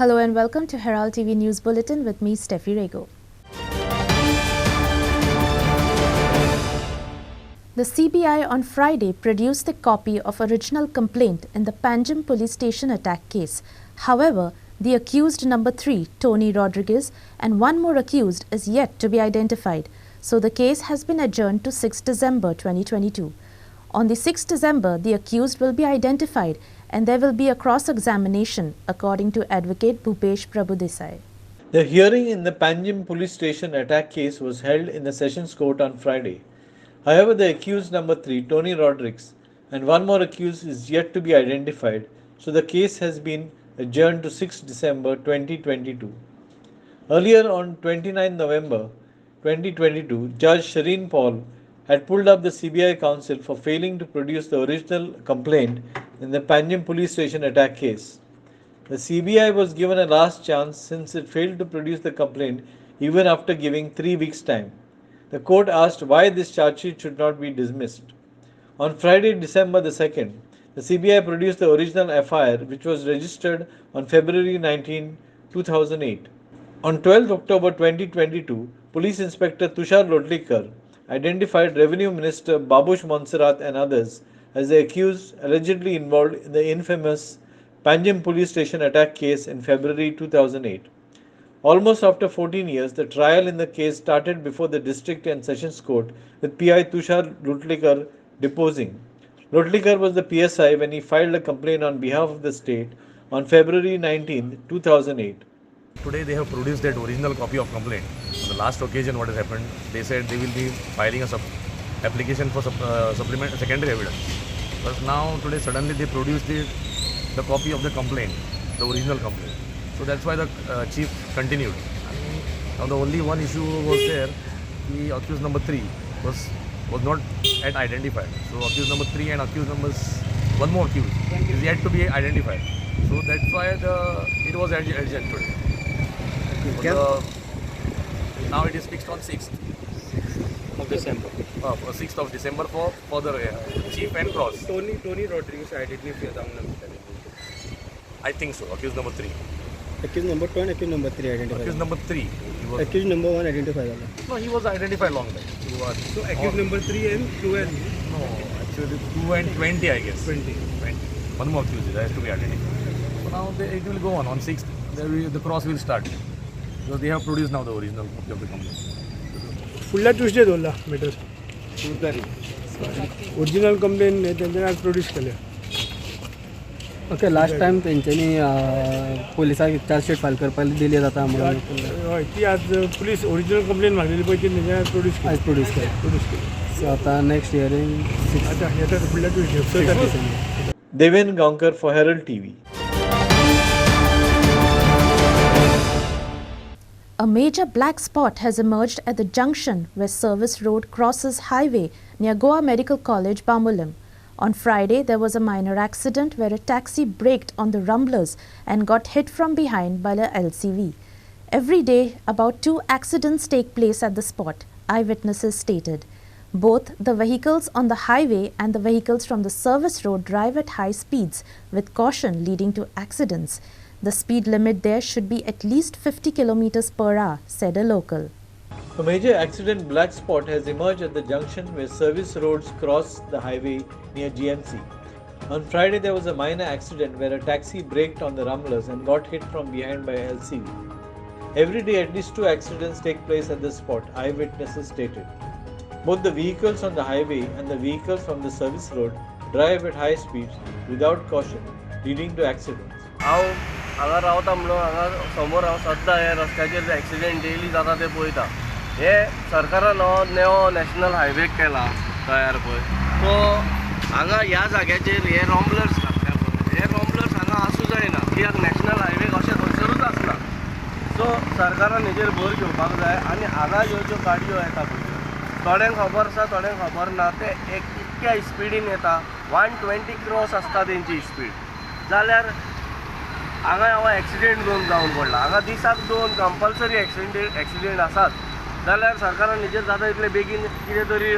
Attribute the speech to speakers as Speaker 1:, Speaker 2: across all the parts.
Speaker 1: Hello and welcome to Herald TV News Bulletin with me, Steffi Rego. The CBI on Friday produced a copy of original complaint in the Panjim police station attack case. However, the accused number 3, Tony Rodriguez, and one more accused is yet to be identified. So the case has been adjourned to 6 December 2022. On the 6th December, the accused will be identified and there will be a cross-examination, according to Advocate Bhupesh Prabhudesai.
Speaker 2: The hearing in the Panjim police station attack case was held in the Sessions Court on Friday. However, the accused number 3, Tony Rodriguez, and one more accused is yet to be identified, so the case has been adjourned to 6 December 2022. Earlier on 29 November 2022, Judge Shireen Paul had pulled up the CBI counsel for failing to produce the original complaint in the Panjim police station attack case. The CBI was given a last chance since it failed to produce the complaint even after giving 3 weeks' time. The court asked why this charge sheet should not be dismissed. On Friday, December the 2nd, the CBI produced the original FIR, which was registered on February 19, 2008. On 12 October 2022, Police Inspector Tushar Lodlikar identified Revenue Minister Babush Monserrat and others as the accused allegedly involved in the infamous Panjim police station attack case in February 2008. Almost after 14 years, the trial in the case started before the District and Sessions Court with PI Tushar Lodlikar deposing. Lodlikar was the PSI when he filed a complaint on behalf of the state on February 19, 2008.
Speaker 3: Today they have produced that original copy of complaint. On the last occasion what has happened, they said they will be filing a application for supplement secondary evidence. But now today suddenly they produced the copy of the complaint, the original complaint. So that's why the chief continued. Now the only one issue was there, the accused number 3 was not yet identified. So accused number 3 and accused numbers, one more accused is yet to be identified. So that's why it was adjourned today. Now it is fixed on 6th
Speaker 4: of December.
Speaker 3: 6th of December for further chief and cross.
Speaker 4: Tony Rodriguez identified.
Speaker 3: I think so. Accused number 3.
Speaker 4: Accused number 2 and accused number 3 identified.
Speaker 3: Accused number 3.
Speaker 4: Accused number 1 identified.
Speaker 3: No, he was identified long back.
Speaker 4: So accused number 3 and 2 and
Speaker 3: no, actually 2 and 20 I guess. 20. One more accused has to be identified. So now it will go on 6th. The cross will start. Because they have produced now the original copy of the complaint.
Speaker 5: Full Tuesday dolla matters. Original complaint त्यांनी आज produce केले.
Speaker 4: Okay last time त्यांनी पोलिसांक chargesheet file करपाक दिली जाता म्हणून
Speaker 5: हय ती आज पुलीस ओरिजिनल कंप्लेंट मागलेली पळय ती त्यांनी आज प्रोड्यूस केली.
Speaker 4: सो आता नेक्स्ट हियरिंग
Speaker 5: आता येता फुडल्या Tuesday.
Speaker 2: Deven Gaonkar for Herald TV.
Speaker 1: A major black spot has emerged at the junction where Service Road crosses highway near Goa Medical College, Bambolim. On Friday, there was a minor accident where a taxi braked on the rumblers and got hit from behind by a LCV. Every day, about 2 accidents take place at the spot, eyewitnesses stated. Both the vehicles on the highway and the vehicles from the service road drive at high speeds with caution leading to accidents. The speed limit there should be at least 50 km per hour, said a local.
Speaker 2: A major accident black spot has emerged at the junction where service roads cross the highway near GMC. On Friday, there was a minor accident where a taxi braked on the rumblers and got hit from behind by a LCV. Every day, at least 2 accidents take place at this spot, eyewitnesses stated. Both the vehicles on the highway and the vehicles from the service road drive at high speeds without caution, leading to accidents.
Speaker 6: हांगा रावता म्हणून हांगा समोर हांव सद्दां हे रस्त्याचेर जे accident daily जाता ते पळयता. हे सरकारान नवो नॅशनल हायवे केला तयार पळय. सो हांगा ह्या जाग्याचेर हे रॉम्बलर्स घातल्या पळय. हे रॉम्बलर्स हांगा आसूं जायना कित्याक नॅशनल हायवे अशें खंयसरूच आसना. सो सरकारान हेजेर भर घेवपाक जाय आनी हांगा ह्यो ज्यो गाडयो येता पळय थोड्यांक खबर आसा थोड्यांक खबर ना ते इतक्या स्पिडीन येता 120 क्रॉस आसता तेंची स्पीड जाल्यार हांगा हांव एक्सिडेंट 2 जावन पडला. हांगा दिसाक 2 कंपल्सरी एक्सिडेंट आसात जाल्यार सरकारान हेजेर जाता तितले बेगीन कितें तरी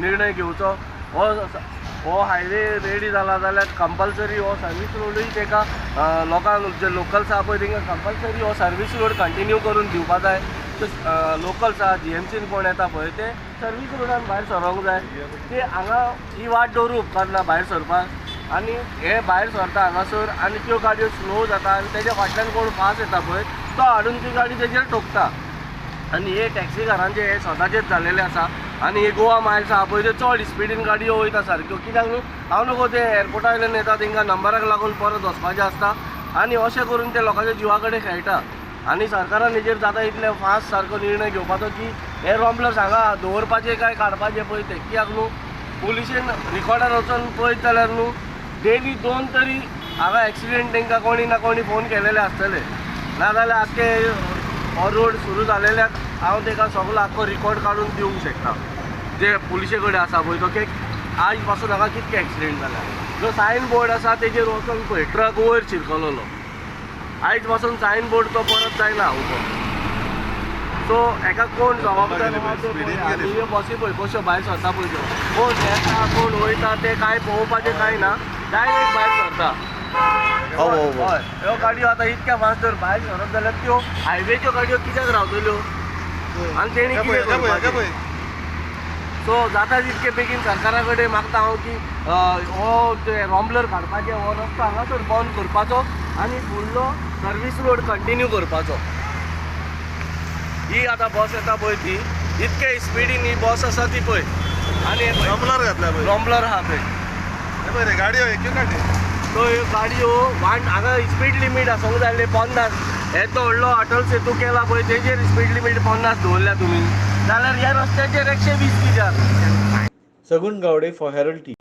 Speaker 6: निर्णय घेवचो. हो हो हायवे रेडी जाला जाल्यार कंपल्सरी हो सर्वीस रोडूय ताका लोकांक जे लोकल्स आहा पळय तांकां कंपल्सरी हो सर्वीस रोड कंटिन्यू करून दिवपा जाय. लोकल्स आहा GMCन कोण येता पळय ते सर्वीस रोडान भायर सरोंक जाय. ते हांगा ही वाट दवरूंक उपकारना भायर सरपाक आनी हे भायर सरता हांगासर आनी त्यो गाडयो स्लो जाता आनी तेज्या फाटल्यान कोण फास्ट येता पळय तो हाडून ती गाडी तेजेर ठोकता. आनी हे टॅक्सीकारांचे हे स्वताचेच जाल्लेले आसा. आनी हे गोवा मायल्स आहा पळय ते चड स्पिडीन गाडयो वयता सारक्यो. कित्याक न्हू हांव नको ते एअरपोर्टा वयल्यान येता तांकां नंबराक लागून परत वचपाचें आसता आनी अशें करून ते लोकांच्या जिवा कडेन खेळटा. आनी सरकारान हेजेर जाता इतले फास्ट सारको निर्णय घेवपाचो की हे रॉम्बलर्स हांगा दवरपाचे काय काडपाचे पळय ते. कित्याक न्हू पुलिशेन रिकॉर्डार वचून पळयत जाल्यार न्हू डेली 2 तरी हांगा एक्सिडेंट तांकां कोणी ना कोणी फोन केलेले आसतले. नाजाल्यार आख्खे हो रोड सुरू जालेल्याक हांव ताका सगळो आख्खो रिकॉर्ड काडून दिवंक शकता जे पुलिशे कडेन आसा पळय तो की आज पासून हांगा कितके एक्सिडेंट जाल्या. जो सायन बोर्ड आसा तेजेर वचून पळय ट्रक वयर शिरकलोलो. आयज पासून सायन बोर्ड तो परत जायना उबो. सो हेका कोण जबाबदार ह्यो बसी पळय कश्यो भायर सरता पळय त्यो कोण येता कोण वयता ते कांय पळोवपाचें कांय ना डायरेक्ट भायर सरता. हय ह्यो गाडयो आतां इतक्या फास्ट जर भायर सरत जाल्यार त्यो हायवेच्यो गाडयो कित्याक रावतल्यो आनी तेणी कितें करपाचें. सो जाता तितके बेगीन सरकारा कडेन मागता हांव की हो ते रॉम्बलर काडपाचें हो रस्तो हांगासर बंद करपाचो आनी फुडलो सर्वीस रोड कंटिन्यू करपाचो. ही आतां बस येता पळय ती इतके स्पिडीन ही बस आसा ती पळय आनी रॉम्बलर घातल्या पळय रॉम्बलर आहा पळय गाडयो एक्यो काडे तो ह्यो गाडयो हांगा स्पीड लिमीट आसूंक जाय आसलें 50. हे तो व्हडलो अटल सेतू केला पळय तेजेर स्पीड लिमीट 50 दवरल्या तुमी जाल्यार ह्या रस्त्याचेर 120 कित्याक.
Speaker 2: Sagun Gowde for Herald TV.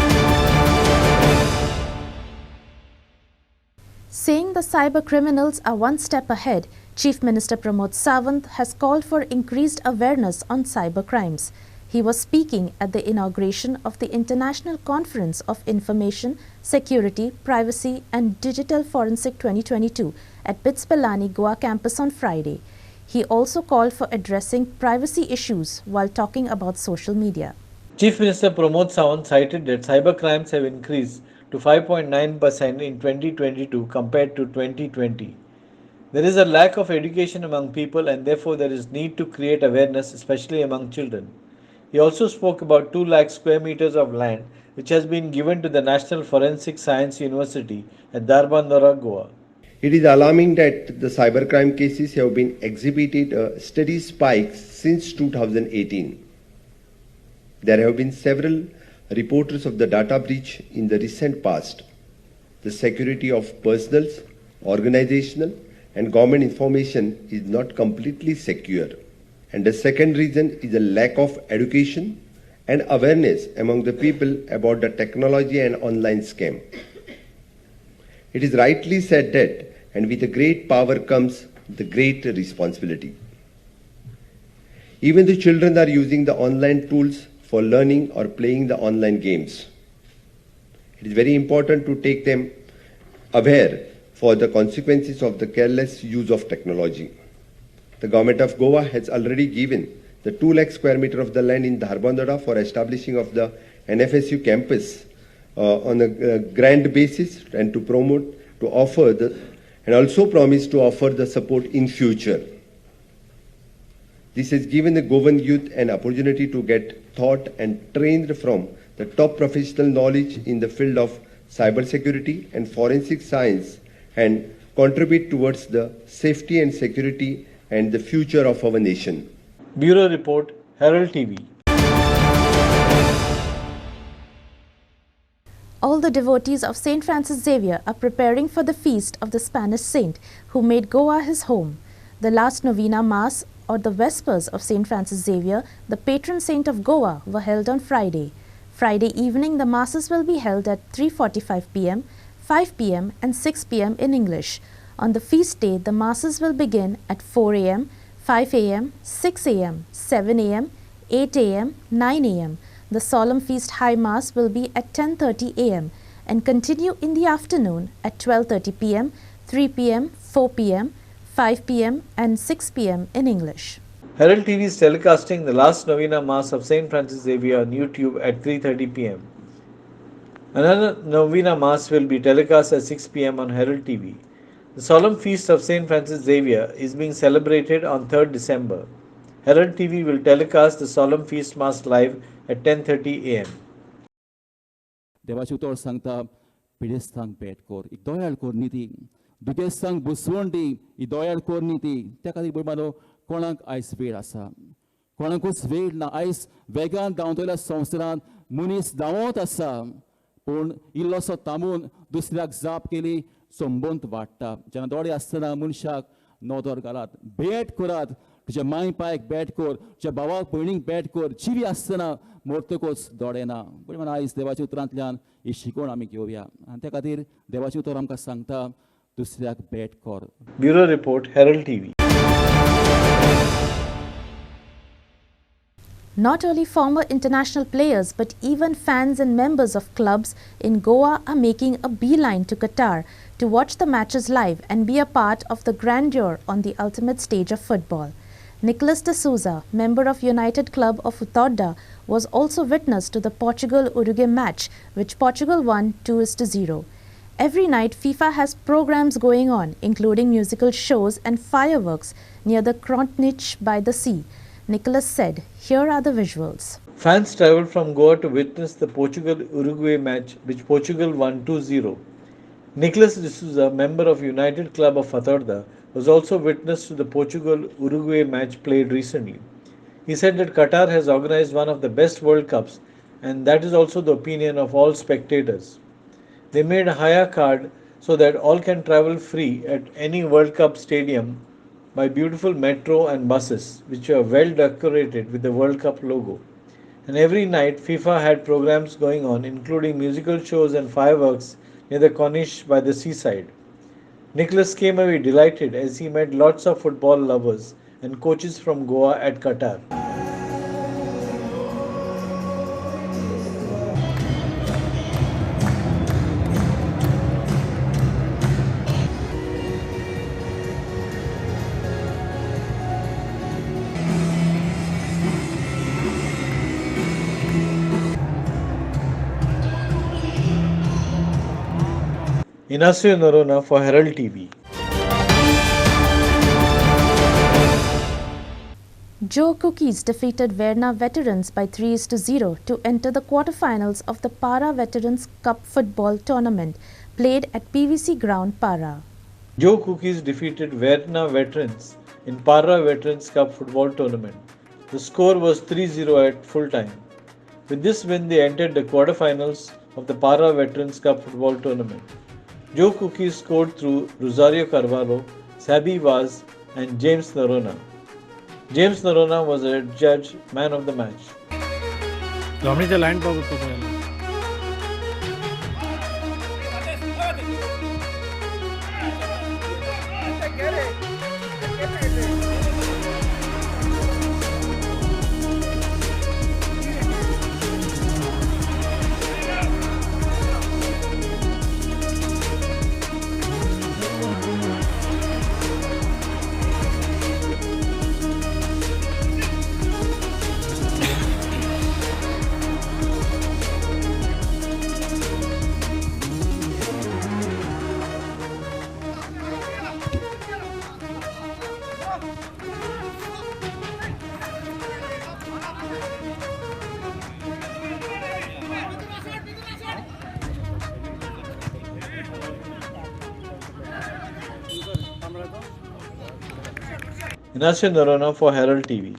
Speaker 1: Saying the cyber criminals are one step ahead, Chief Minister Pramod Sawant has called for increased awareness on cyber crimes. He was speaking at the inauguration of the International Conference of Information, Security, Privacy and Digital Forensic 2022 at BITS Pilani, Goa campus on Friday. He also called for addressing privacy issues while talking about social media.
Speaker 2: Chief Minister Pramod Sawant cited that cyber crimes have increased to 5.9% in 2022 compared to 2020. There is a lack of education among people and therefore there is need to create awareness, especially among children. He also spoke about 2 lakh square meters of land which has been given to the National Forensic Science University at Darbandara, Goa.
Speaker 7: It is alarming that the cybercrime cases have been exhibited a steady spike since 2018. There have been several reports of the data breach in the recent past. The security of personal, organizational and government information is not completely secure. And the second reason is a lack of education and awareness among the people about the technology and online scam. It is rightly said that, and with a great power comes the great responsibility. Even the children are using the online tools for learning or playing the online games. It is very important to take them aware for the consequences of the careless use of technology. The government of Goa has already given the 2 lakh square meter of the land in Dharbandara for establishing of the NFSU campus on a grant basis and to promote, to offer the, and also promise to offer the support in future. This has given the Goan youth an opportunity to get taught and trained from the top professional knowledge in the field of cybersecurity and forensic science and contribute towards the safety and security and the future of our nation.
Speaker 2: Bureau Report, Herald TV.
Speaker 1: All the devotees of St. Francis Xavier are preparing for the feast of the Spanish saint who made Goa his home. The last novena mass or the Vespers of St. Francis Xavier, the patron saint of Goa, were held on Friday. Friday evening, the masses will be held at 3:45 p.m., 5 p.m. and 6 p.m. in English. On the feast day, the masses will begin at 4 a.m., 5 a.m., 6 a.m., 7 a.m., 8 a.m., 9 a.m. The solemn feast high mass will be at 10:30 a.m. and continue in the afternoon at 12:30 p.m., 3 p.m., 4 p.m., 5 p.m. and 6 p.m. in English.
Speaker 2: Herald TV is telecasting the last novena mass of St. Francis Xavier on YouTube at 3:30 p.m. Another Novena Mass will be telecast at 6 p.m. on Herald TV. The solemn feast of St. Francis Xavier is being celebrated on 3rd December. Herald TV will telecast the solemn feast mass live at 10:30 a.m.
Speaker 8: देवाची उतर सांगता पिडेस्तांक भेट core एक दोयाळ core नीती दुखेस्तांक बुसवण दी ही दोयाळ core नीती त्या खातीर बुडबानो कोणाक आयज वेळ आसा कोणाकूच वेळ ना आयज वेगान धांवतल्या संवसारांत मनीस धांवत आसा पूण इल्लोसो थांबून दुसऱ्याक जाप केली संबंद वाडटा जेन्ना दोळे आसतना मनशाक नोदर घालात भेट करात तुज्या माय पायक भेट कर तुज्या भावाक भयणीक भेट कर जिवी आसतना मोरतकूच दोळे ना पण आयज देवाच्या उतरांतल्यान ही शिकवण आमी घेवया आनी त्या खातीर देवाचें उतर आमकां सांगता दुसऱ्याक भेट कर.
Speaker 2: Bureau Report, Herald TV.
Speaker 1: Not only former international players but even fans and members of clubs in Goa are making a beeline to Qatar to watch the matches live and be a part of the grandeur on the ultimate stage of football. Nicholas de Souza, member of United Club of Utorda, was also witness to the Portugal-Uruguay match, which Portugal won 2-0. Every night, FIFA has programs going on, including musical shows and fireworks near the Krontnich by the sea. Nicholas said, "Here are the visuals."
Speaker 2: Fans travelled from Goa to witness the Portugal-Uruguay match, which Portugal won 2-0. Nicholas de Souza, member of United Club of Fatorda, was also witness to the Portugal-Uruguay match played recently. He said that Qatar has organized one of the best World Cups, and that is also the opinion of all spectators. They made a hire card so that all can travel free at any World Cup stadium by beautiful metro and buses, which are well decorated with the World Cup logo. And every night, FIFA had programs going on, including musical shows and fireworks near the Corniche by the seaside. Nicholas came away delighted as he met lots of football lovers and coaches from Goa at Qatar. Inacio Norona for Herald TV.
Speaker 1: Joe Cookies defeated Verna Veterans by 3-0 to enter the quarterfinals of the Para Veterans Cup football tournament played at PVC Ground, Para.
Speaker 2: Joe Cookies defeated Verna Veterans in Para Veterans Cup football tournament. The score was 3-0 at full time. With this win, they entered the quarterfinals of the Para Veterans Cup football tournament. Joe Cookies scored through Rosario Carvalho, Sabi Vaz and James Norona. James Norona was adjudged man of the match.
Speaker 5: जॉमनीच्या line बघतो पहिला
Speaker 2: Inacio Norona for Herald TV.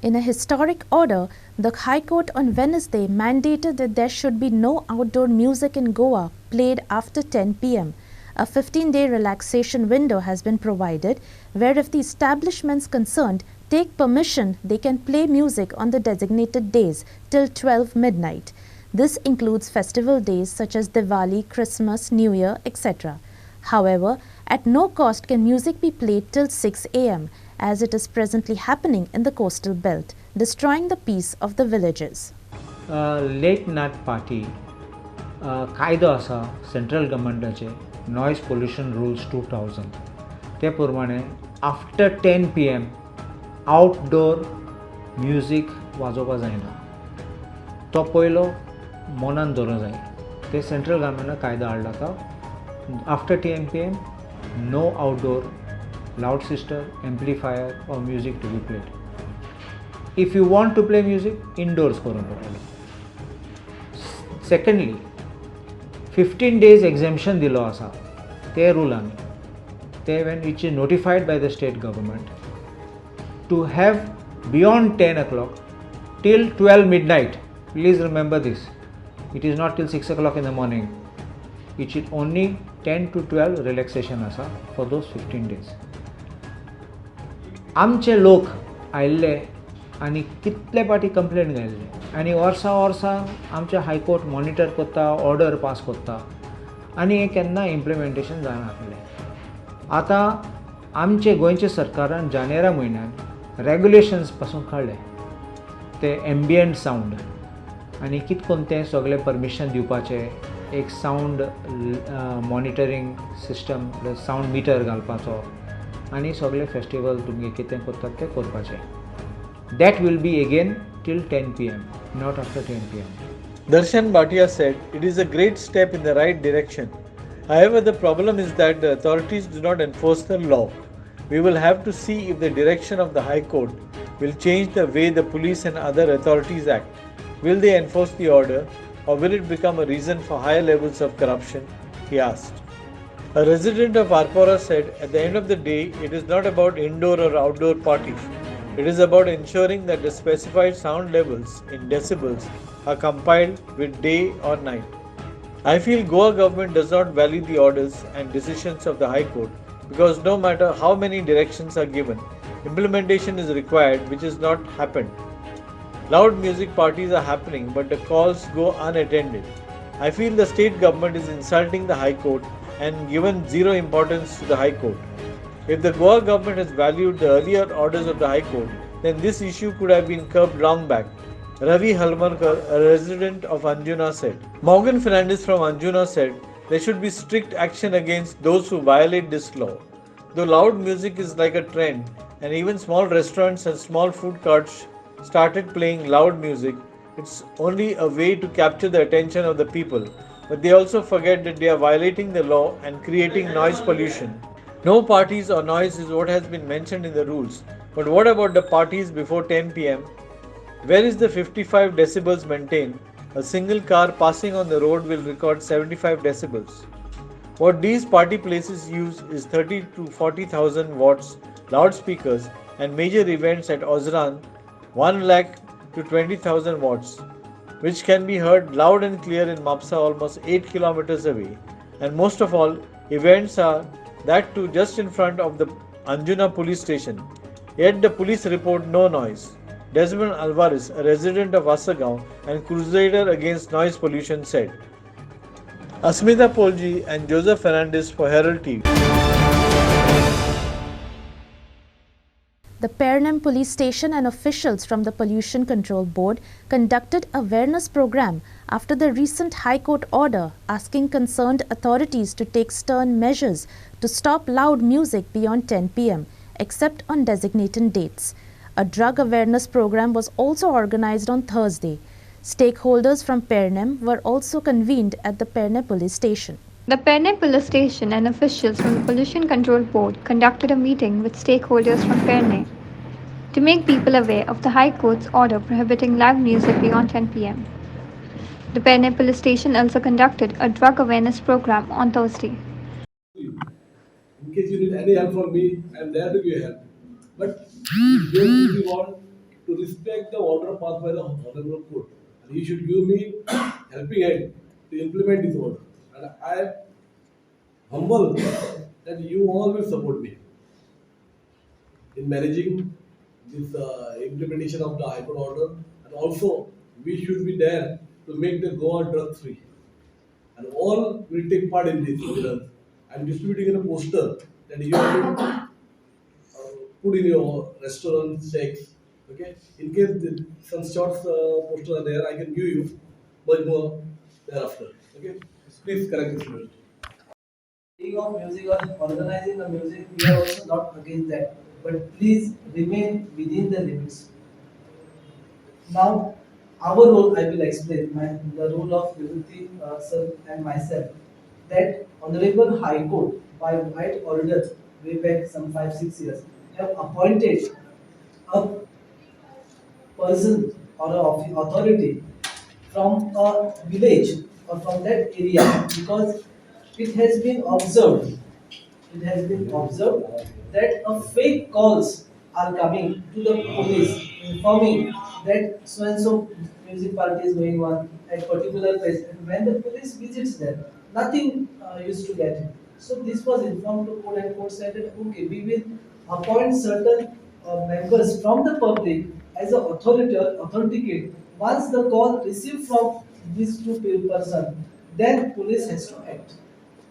Speaker 1: In a historic order, the High Court on Wednesday mandated that there should be no outdoor music in Goa played after 10 p.m. A 15-day relaxation window has been provided where if the establishments concerned take permission, they can play music on the designated days till 12 midnight. This includes festival days such as Diwali, Christmas, New Year, etc. However, at no cost can music be played till 6 a.m. as it is presently happening in the coastal belt, destroying the peace of the villages.
Speaker 9: Late night party कायदो आसा central गव्हर्मेंटाचे noise pollution rules 2000 ते प्रमाणे after 10 PM outdoor music वाजोवपा जायना तो पयलो मोनान दवरूं जाय ते सेंट्रल गव्हर्मेंटान कायदो हाडला तो after 10 PM no outdoor loudspeaker, amplifier or music to be played. If you want to play music, indoors करून पडटलो. Secondly, 15 days exemption दिलो आसा ते रुलान ते when which is notified by the state government to have beyond 10 o'clock till 12 midnight. Please remember this. It is not till 6 o'clock in the morning. It is only 10 to 12 relaxation आसा for those 15 days. आमचे लोक आयिल्ले आनी कितले पाटी complaint घायल्ले आनी वर्सां आमचे high court monitor करता ऑर्डर पास करता आनी हें केन्ना इम्प्लिमेंटेशन जायनासलें. आतां आमचे गोंयचे सरकारान जानेरा म्हयन्यान रेग्युलेशन्स पासून काडले ते एम्बियंट सावंड आनी कितें करून तें सगळें परमिशन दिवपाचें एक sound monitoring system sound meter घालपाचो आनी सगळे फेस्टिवल तुमगे कितें करतात तें करपाचें. That will be again till 10 PM, not after 10 PM.
Speaker 2: Darshan Bhatia said, "It is a great step in the right direction. However, the problem is that the authorities do not enforce the law. We will have to see if the direction of the High Court will change the way the police and other authorities act. Will they enforce the order, or will it become a reason for higher levels of corruption?" he asked. A resident of Arpora said, "At the end of the day, it is not about indoor or outdoor parties. It is about ensuring that the specified sound levels in decibels are compiled with day or night. I feel Goa government does not value the orders and decisions of the High Court because no matter how many directions are given, implementation is required, which has not happened. Loud music parties are happening, but the calls go unattended. I feel the state government is insulting the High Court and given zero importance to the High Court. If the Goa government has valued the earlier orders of the High Court, then this issue could have been curbed long back." Ravi Halmarkar, a resident of Anjuna, said. Morgan Fernandez from Anjuna said, "There should be strict action against those who violate this law. Though loud music is like a trend, and even small restaurants and small food carts started playing loud music, it's only a way to capture the attention of the people. But they also forget that they are violating the law and creating noise pollution. No parties or noise is what has been mentioned in the rules. But what about the parties before 10 PM? Where is the 55 decibels maintained? A single car passing on the road will record 75 decibels. What these party places use is 30 to 40,000 watts loudspeakers, and major events at Ozran 1 lakh to 20,000 watts, which can be heard loud and clear in Mapsa almost 8 kilometers away. And most of all, events are that too just in front of the Anjuna police station. Yet the police report no noise." Desmond Alvarez, a resident of Asagaon and crusader against noise pollution, said. Asmita Polji and Joseph Fernandez for Herald TV.
Speaker 1: The Pernem police station and officials from the Pollution Control Board conducted a awareness program after the recent High Court order asking concerned authorities to take stern measures to stop loud music beyond 10 PM, except on designated dates. A drug awareness program was also organized on Thursday. Stakeholders from Pernem were also convened at the Pernem police station.
Speaker 10: The Pernem police station and officials from the Pollution Control Board conducted a meeting with stakeholders from Pernem to make people aware of the High Court's order prohibiting loud music beyond 10 PM. The Pernem police station also conducted a drug awareness program on Thursday.
Speaker 11: In case you need any help from me, I am there to give help. But you really want to respect the order passed by the Honorable Court. And you should give me helping hand to implement this order. And I am humble that you all will support me in managing this implementation of the High Court order. And also, we should be there to make the Goa drug free. And all will take part in this program. I am distributing a poster that you have to put in your restaurant checks. Okay? In case some short posters are there, I can give you much more thereafter. Okay? Please correct this matter.
Speaker 12: Speaking of music or organizing the music, we are also not against that. But please remain within the limits. Now, our role, I will explain the role of Vibhuti sir and myself. That Honorable High Court, by right order, way back some 5-6 years, have appointed a person or an authority from a village or from that area, because it has been observed, that a fake calls are coming to the police informing that so and so music party is going on at particular place, and when the police visits there, nothing used to get it. So this was informed to court, and court said that okay, we will appoint certain members from the public as an authority or authenticate. Once the call received from these two person, then police has to act.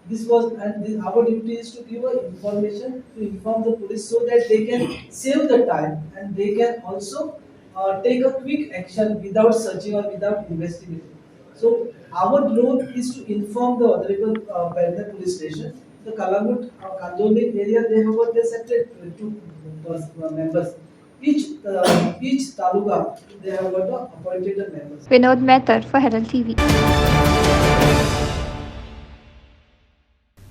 Speaker 12: This was, and this, our duty is to give information to inform the police so that they can save the time, and they can also take a quick action without searching or without investigating. So our role is to inform the honorable Belda police station. The Kalagut Kandoli area, they have got their separate two members. Each taluka, they have got appointed members.
Speaker 10: Vinod Mehta for Herald TV.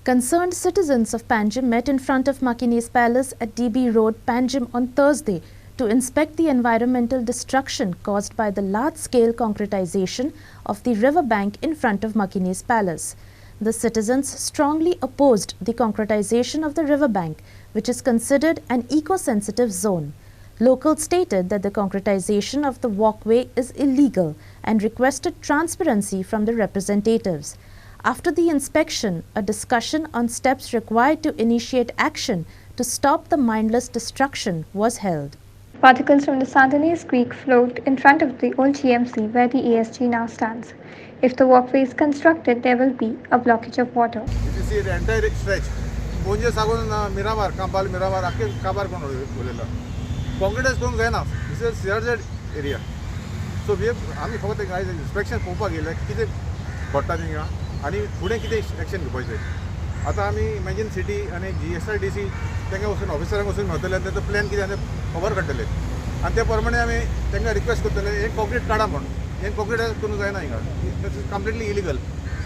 Speaker 1: Concerned citizens of Panjim met in front of Makine's Palace at DB Road, Panjim on Thursday to inspect the environmental destruction caused by the large-scale concretization of the riverbank in front of Makine's Palace. The citizens strongly opposed the concretization of the riverbank, which is considered an eco-sensitive zone. Locals stated that the concretization of the walkway is illegal and requested transparency from the representatives. After the inspection, a discussion on steps required to initiate action to stop the mindless destruction was held.
Speaker 10: Particles from the Sandanis Creek flowed in front of the old GMC where the ESG now stands. If the walkway is constructed, there will be a blockage of water.
Speaker 13: If you see the entire stretch, Ponje Sagon Miramar, Kampal Miramar, Akke Kabar Konolela. Concrete is going to this is CRZ area. So we have फक्त inspection पोवपाक गेले कितें घडटा थिंगा आनी फुडें कितें action घेवपाचें. आतां आमी इमॅजिन सिटी आनी GSRDC तांकां वचून ऑफिसरांक वचून मेळटले आनी ताचो प्लॅन कितें आसा खबर काडटले आनी त्या प्रमाणे आमी तांकां रिक्वेस्ट करतले एक कॉन्क्रीट काडा म्हण. हें कॉन्क्रीट करूंक जायना हिंगा. This is completely illegal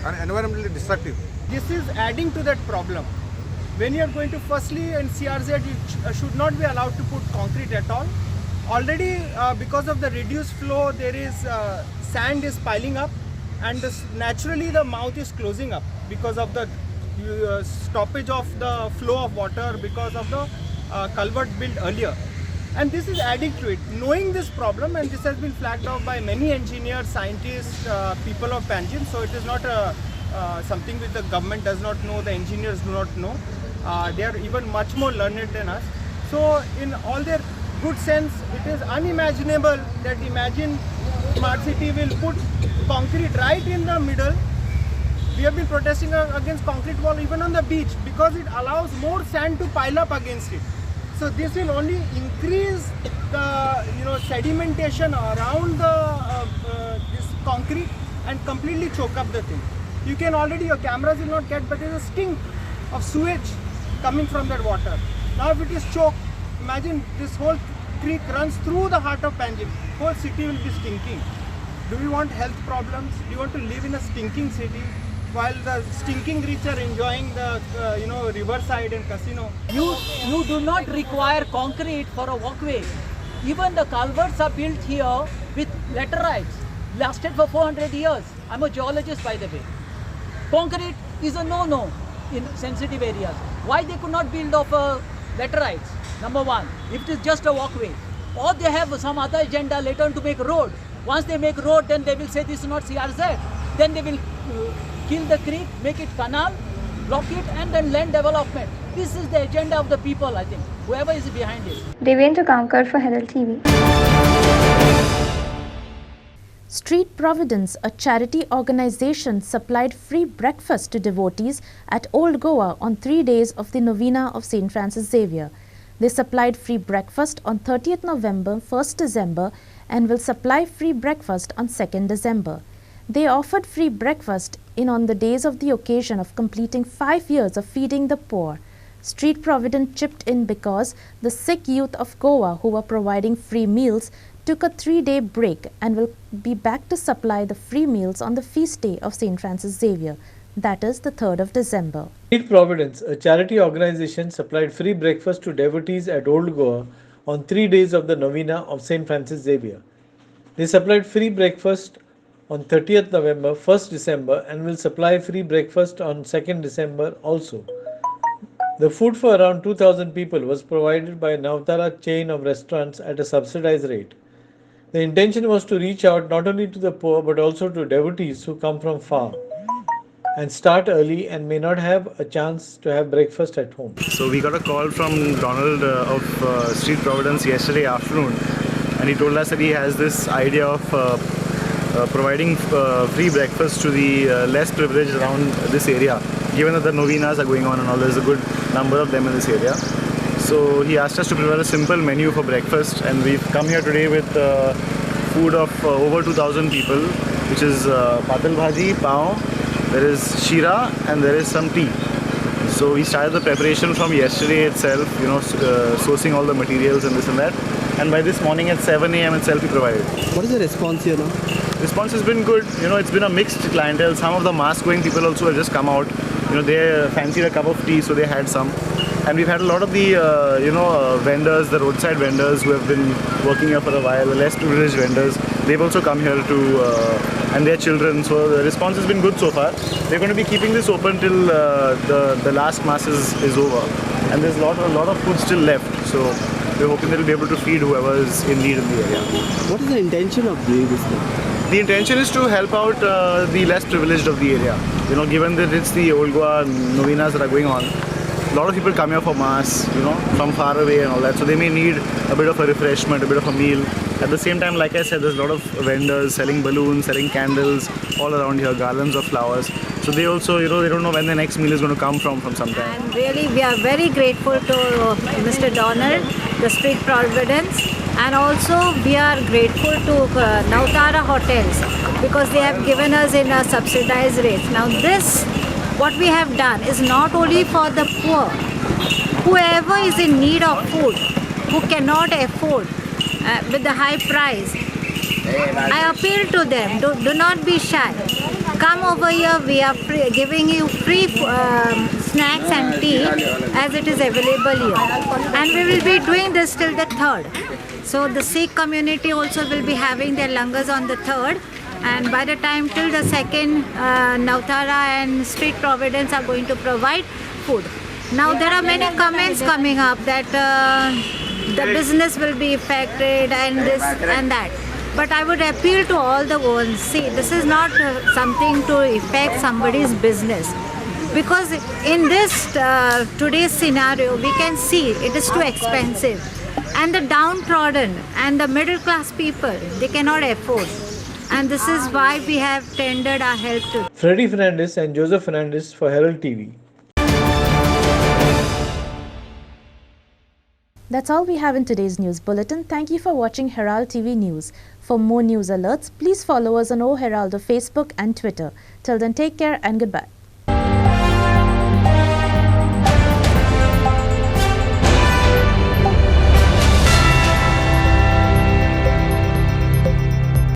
Speaker 13: and environmentally destructive.
Speaker 14: This is adding to that problem. When you are going to firstly in CRZ, you should not be allowed to put concrete at all. Already because of the reduced flow, there is sand is piling up, and naturally the mouth is closing up because of the stoppage of the flow of water because of the culvert built earlier. And this is adding to it. Knowing this problem, and this has been flagged out by many engineers, scientists, people of Panjim, so it is not something which the government does not know, the engineers do not know. They are even much more learned than us. So in all their good sense, it is unimaginable that imagine Smart City will put concrete right in the middle. We have been protesting against concrete wall even on the beach because it allows more sand to pile up against it. So this will only increase the sedimentation around the this concrete and completely choke up the thing. You can already, your cameras will not get, but there is a stink of sewage coming from that water. Now if it is choked, imagine this whole creek runs through the heart of Panjim. Whole city will be stinking. Do we want health problems? Do you want to live in a stinking city while the stinking rich are enjoying the riverside and casino?
Speaker 15: You do not require concrete for a walkway. Even the culverts are built here with laterites, lasted for 400 years. I'm a geologist, by the way. Concrete is a no-no in sensitive areas. Why they could not build off laterites? Number one, if it is just a walkway, or they have some other agenda later on to make road. Once they make road, then they will say this is not CRZ. Then they will kill the creek, make it canal, block it, and then land development. This is the agenda of the people, I think, whoever is behind it.
Speaker 10: Devendra Kamkar for Herald TV.
Speaker 1: Street Providence, a charity organization, supplied free breakfast to devotees at Old Goa on 3 days of the Novena of St. Francis Xavier. They supplied free breakfast on 30th November, 1st December, and will supply free breakfast on 2nd December. They offered free breakfast on the days of the occasion of completing 5 years of feeding the poor. Street Providence chipped in because the sick youth of Goa who were providing free meals took a 3-day break and will be back to supply the free meals on the feast day of St. Francis Xavier, that is the 3rd of December.
Speaker 2: Street Providence, a charity organization, supplied free breakfast to devotees at Old Goa on 3 days of the novena of St. Francis Xavier. They supplied free breakfast on 30th November, 1st December and will supply free breakfast on 2nd December also. The food for around 2,000 people was provided by a Navtara chain of restaurants at a subsidized rate. The intention was to reach out not only to the poor but also to devotees who come from far and start early and may not have a chance to have breakfast at home.
Speaker 16: So we got a call from Donald of Street Providence yesterday afternoon, and he told us that he has this idea of providing free breakfast to the less privileged around this area, given that the novenas are going on and all, there's a good number of them in this area. So he asked us to prepare a simple menu for breakfast, and we've come here today with food of over 2,000 people, which is patal bhaji, pav, there is shira, and there is some tea. So we started the preparation from yesterday itself, sourcing all the materials and this and that. And by this morning at 7 a.m. itself we provided.
Speaker 4: What is the response here now?
Speaker 16: Response has been good. It's been a mixed clientele. Some of the mask-going people also have just come out. They fancied a cup of tea, so they had some. And we've had a lot of the, vendors, the roadside vendors who have been working here for a while, the less privileged vendors. They've also come here and their children. So the response has been good so far. They're going to be keeping this open till the last mass is over. And there's a lot of food still left. So we're hoping they'll be able to feed whoever is in need in the area.
Speaker 4: What is the intention of doing this thing?
Speaker 16: The intention is to help out the less privileged of the area. Given that it's the Old Goa novenas that are going on, a lot of people come here for mass, from far away and all that. So they may need a bit of a refreshment, a bit of a meal. At the same time, like I said, there's a lot of vendors selling balloons, selling candles all around here, garlands of flowers. So they also, they don't know when the next meal is going to come from sometime.
Speaker 17: And really, we are very grateful to Mr. Donald, the Street Providence, and also we are grateful to Navtara Hotels because they have given us in a subsidized rate. Now this, what we have done is not only for the poor, whoever is in need of food, who cannot afford with the high price, I appeal to them, do not be shy. Come over here, we are giving you free snacks and tea as it is available here. And we will be doing this till the 3rd. So the Sikh community also will be having their langars on the 3rd. And by the time till the 2nd, Navtara and Street Providence are going to provide food. Now there are many comments coming up that the business will be affected and this and that. But I would appeal to all the ones, see, this is not something to affect somebody's business. Because in this today's scenario, we can see it is too expensive. And the downtrodden and the middle class people, they cannot afford. And this is why we have tendered our help to.
Speaker 2: Freddy Fernandez and Joseph Fernandez for Herald TV.
Speaker 1: That's all we have in today's news bulletin. Thank you for watching Herald TV News. For more news alerts, please follow us on O Herald on Facebook and Twitter. Till then, take care and goodbye.